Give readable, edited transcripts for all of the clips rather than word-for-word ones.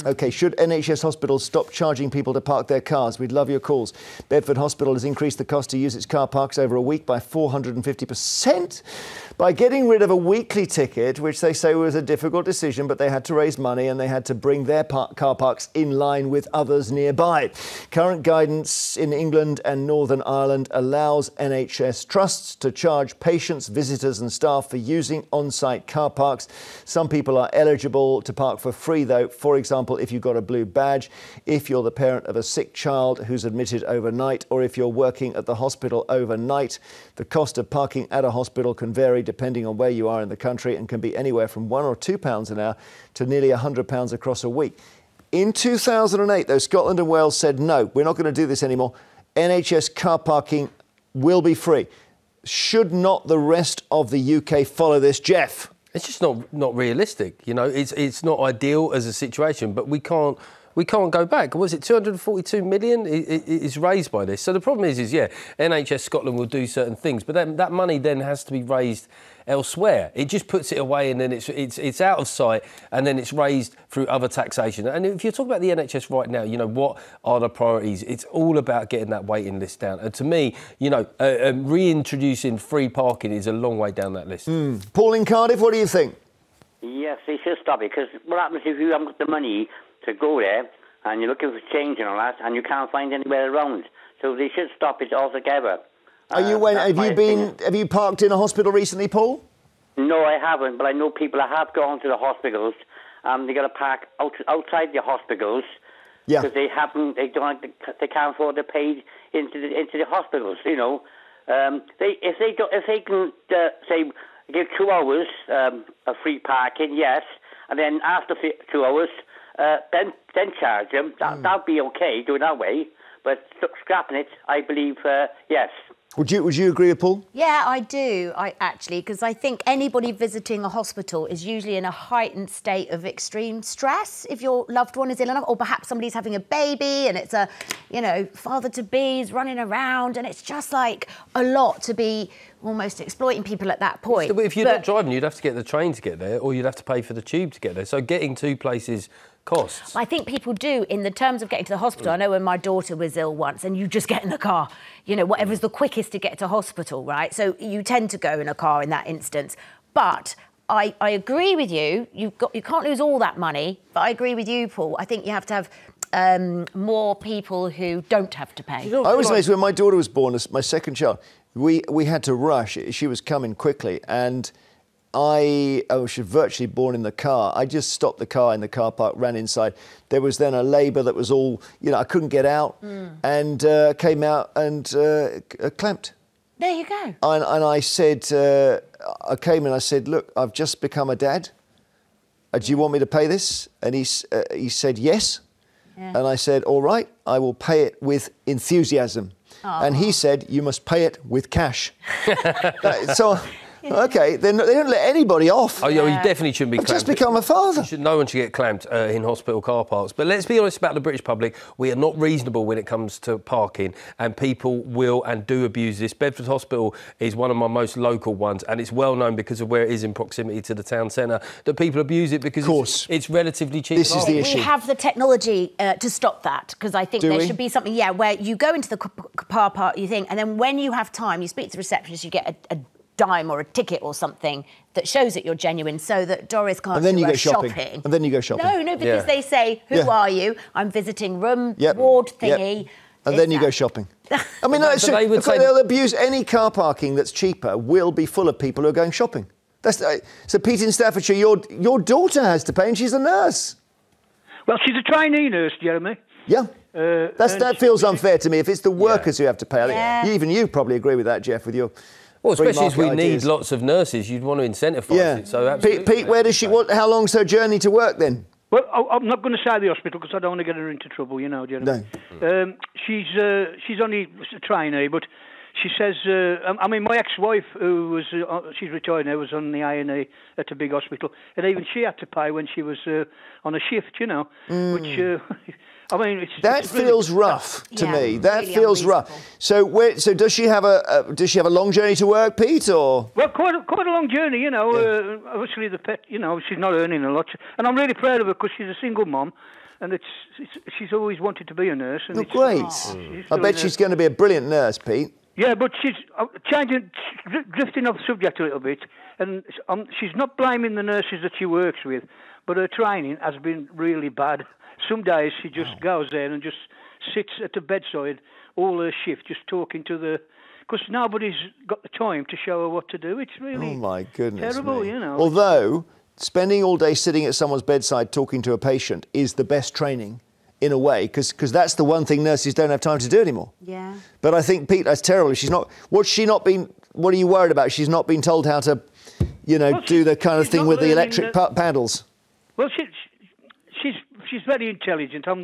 OK, should NHS hospitals stop charging people to park their cars? We'd love your calls. Bedford Hospital has increased the cost to use its car parks over a week by 450% by getting rid of a weekly ticket, which they say was a difficult decision, but they had to raise money and they had to bring their car parks in line with others nearby. Current guidance in England and Northern Ireland allows NHS trusts to charge patients, visitors and staff for using on-site car parks. Some people are eligible to park for free, though. For example, if you've got a blue badge, if you're the parent of a sick child who's admitted overnight, or if you're working at the hospital overnight. The cost of parking at a hospital can vary depending on where you are in the country and can be anywhere from £1 or £2 an hour to nearly £100 across a week. In 2008, though, Scotland and Wales said, no, we're not going to do this anymore. NHS car parking will be free. Should not the rest of the UK follow this, Geoff? It's just not realistic. You know, it's not ideal as a situation, but we can't go back. Was it 242 million is raised by this? So the problem is yeah, NHS Scotland will do certain things, but then that money then has to be raised elsewhere. It just puts it away and then it's out of sight and then it's raised through other taxation. And if you're talking about the NHS right now, you know, what are the priorities? It's all about getting that waiting list down. And to me, you know, reintroducing free parking is a long way down that list. Paul in Cardiff, what do you think? Yes, they should stop it, because what happens if you haven't got the money to go there and you're looking for change and all that and you can't find anywhere around? So they should stop it altogether. Have you parked in a hospital recently, Paul? No, I haven't, but I know people that have gone to the hospitals and they got to park outside the hospitals because they can't afford to pay into the hospitals. You know, if they can say give 2 hours of free parking, yes, and then after 2 hours, then charge them. That'd be okay, do it that way. But scrapping it, I believe, yes. Would you agree with Paul? Yeah, I do, because I think anybody visiting a hospital is usually in a heightened state of extreme stress if your loved one is ill enough, or perhaps somebody's having a baby and it's a, you know, father-to-be is running around and it's just like a lot to be almost exploiting people at that point. But if you're not driving, you'd have to get the train to get there or you'd have to pay for the tube to get there. So getting to places costs. I think people do in the terms of getting to the hospital. I know when my daughter was ill once and you just get in the car, you know, whatever's the quickest to get to hospital, right? So you tend to go in a car in that instance. But I agree with you. You can't lose all that money. But I agree with you, Paul. I think you have to have more people who don't have to pay. I was amazed when my daughter was born, my second child. We had to rush. She was coming quickly and she was virtually born in the car. I just stopped the car in the car park, ran inside. There was then a labour that was all, you know, I couldn't get out and came out and clamped. There you go. And I said, I came and I said, look, I've just become a dad. Do you want me to pay this? And he said, yes. Yeah. And I said, all right, I will pay it with enthusiasm. Aww. And he said, you must pay it with cash. So... OK, they don't let anybody off. Oh, yeah, you definitely shouldn't be clamped. I've just become a father. No one should get clamped in hospital car parks. But let's be honest about the British public. We are not reasonable when it comes to parking, and people will and do abuse this. Bedford Hospital is one of my most local ones, and it's well known because of where it is in proximity to the town centre, that people abuse it because it's relatively cheap. This is the issue. We have the technology to stop that, because I think there should be something, where you go into the car park, you think, and then when you have time, you speak to the receptionist, you get a dime or a ticket or something that shows that you're genuine, so that Doris can't do shopping. And then you go shopping. No, because they say, who are you? I'm visiting room, ward thingy. And then you go shopping. I mean, no, it's true. They'll abuse any car parking that's cheaper will be full of people who are going shopping. So Pete in Staffordshire, your daughter has to pay and she's a nurse. Well, she's a trainee nurse, Jeremy. Yeah. That feels unfair to me if it's the workers who have to pay. I think even you probably agree with that, Geoff, with your... Well, especially as we need lots of nurses, you'd want to incentivise it. So Pete, where does she? How long's her journey to work then? Well, I'm not going to say the hospital because I don't want to get her into trouble, you know, Jeremy. No. She's only a trainee, but she says, I mean, my ex-wife, who was, she's retired now, was on the A&E at a big hospital, and even she had to pay when she was on a shift, you know, which, I mean, that feels rough to me. That really feels rough. So, does she have a long journey to work, Pete, or? Well, quite a long journey, you know. Obviously, the pet, you know, she's not earning a lot, and I'm really proud of her because she's a single mom. And she's always wanted to be a nurse. And great. I bet she's going to be a brilliant nurse, Pete. Yeah, but she's drifting off the subject a little bit. And she's not blaming the nurses that she works with, but her training has been really bad. Some days she just goes there and just sits at the bedside all her shift, just talking to the... Because nobody's got the time to show her what to do. It's really my goodness terrible, you know. Although... spending all day sitting at someone's bedside talking to a patient is the best training, in a way, because that's the one thing nurses don't have time to do anymore. Yeah. But I think, Pete, that's terrible. What are you worried about? She's not been told how to, you know, do the kind of thing with the electric paddles. Well, she's very intelligent. I'm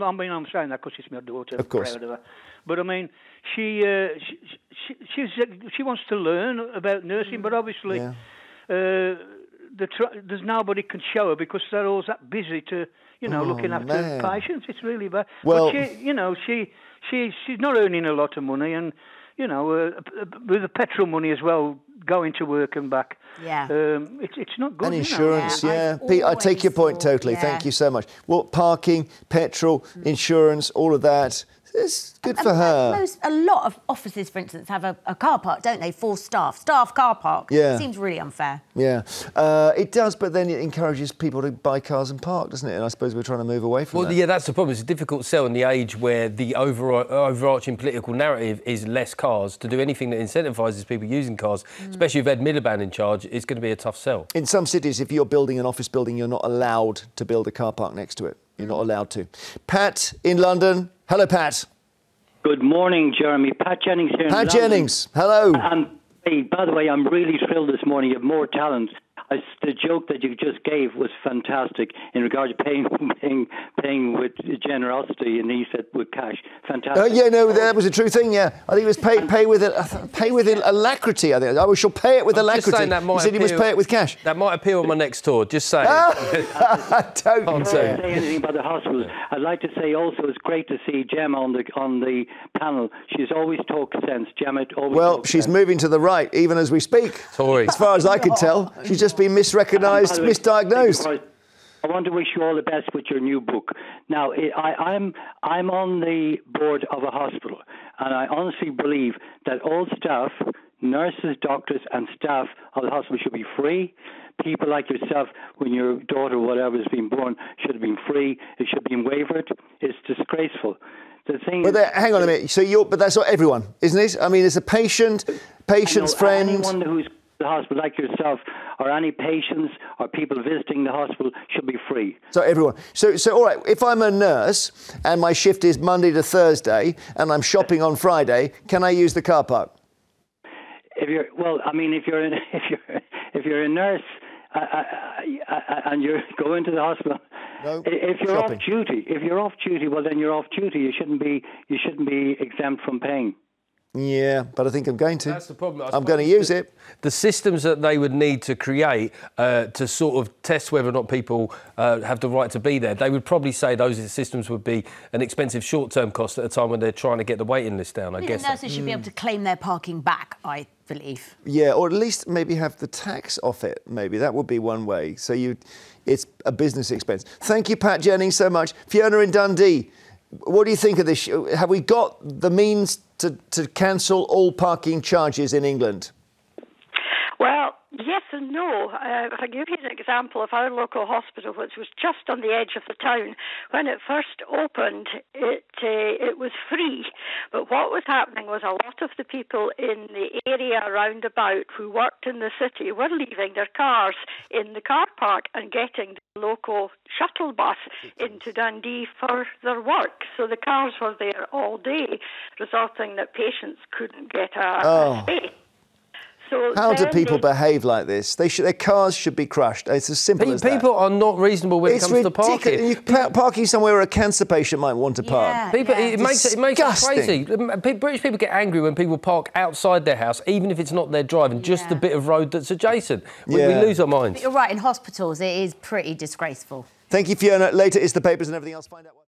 saying that because she's my daughter. Of course. I'm proud of her. But I mean, she wants to learn about nursing, but obviously. Yeah. There's nobody can show her because they're always that busy to, you know, looking after patients. It's really bad. Well, but she's not earning a lot of money, and you know, with the petrol money as well, going to work and back. Yeah, it's not good. And insurance, Pete, I take your point totally. Yeah. Thank you so much. Well, parking, petrol, insurance, all of that. It's good for her. A lot of offices, for instance, have a car park, don't they, for staff? Staff car park. Yeah. It seems really unfair. Yeah, it does, but then it encourages people to buy cars and park, doesn't it? And I suppose we're trying to move away from that. Well, yeah, that's the problem. It's a difficult sell in the age where the overarching political narrative is less cars. To do anything that incentivises people using cars, especially with Ed Miliband in charge, it's going to be a tough sell. In some cities, if you're building an office building, you're not allowed to build a car park next to it. You're not allowed to. Pat in London. Hello, Pat. Good morning, Jeremy. Pat Jennings here in London. Pat Jennings, hello. Hey, by the way, I'm really thrilled this morning. You have more talent. The joke that you just gave was fantastic in regard to paying with generosity, and he said with cash. Fantastic. Yeah, no, that was a true thing. Yeah, I think it was pay with alacrity. I think I shall pay it with alacrity. Just saying that might he said he must pay it with cash. That might appeal on my next tour. Just saying. Don't say anything about the hospital. I'd like to say also it's great to see Jemma on the panel. She's always talked sense. Jemma always. Well, she's moving to the right even as we speak. Tory. As far as I can tell, she's just been misrecognised, misdiagnosed. I want to wish you all the best with your new book. Now, I'm on the board of a hospital, and I honestly believe that all staff, nurses, doctors, and staff of the hospital should be free. People like yourself, when your daughter, whatever, has been born, should have been free. It should be waived. It's disgraceful. The thing. But hang on a minute. So but that's not everyone, isn't it? I mean, it's a patient's friend. Anyone who's the hospital, like yourself, or any patients or people visiting the hospital should be free. So everyone. So all right, if I'm a nurse and my shift is Monday to Thursday and I'm shopping on Friday, can I use the car park? If you're a nurse and you're going to the hospital, no, if you're shopping. If you're off duty, well then you're off duty. You shouldn't be exempt from paying. Yeah, but I think I'm going to. That's the problem. I'm going to use it. The systems that they would need to create to sort of test whether or not people have the right to be there, they would probably say those systems would be an expensive short-term cost at a time when they're trying to get the waiting list down, I guess. The nurses should be able to claim their parking back, I believe. Yeah, or at least maybe have the tax off it, maybe. That would be one way. So it's a business expense. Thank you, Pat Jennings, so much. Fiona in Dundee, what do you think of this? Have we got the means to cancel all parking charges in England? Well, yes and no. If I give you an example of our local hospital, which was just on the edge of the town, when it first opened, it was free. But what was happening was a lot of the people in the area round about who worked in the city were leaving their cars in the car park and getting the local shuttle bus into Dundee for their work. So the cars were there all day, resulting that patients couldn't get a space. So how do people behave like this? Their cars should be crushed. It's as simple as that. People are not reasonable when it comes to parking. You're parking somewhere where a cancer patient might want to park. It makes it crazy. British people get angry when people park outside their house, even if it's not their driving, just the bit of road that's adjacent. We lose our minds. But you're right, in hospitals it is pretty disgraceful. Thank you, Fiona. Later is the papers and everything else. Find out what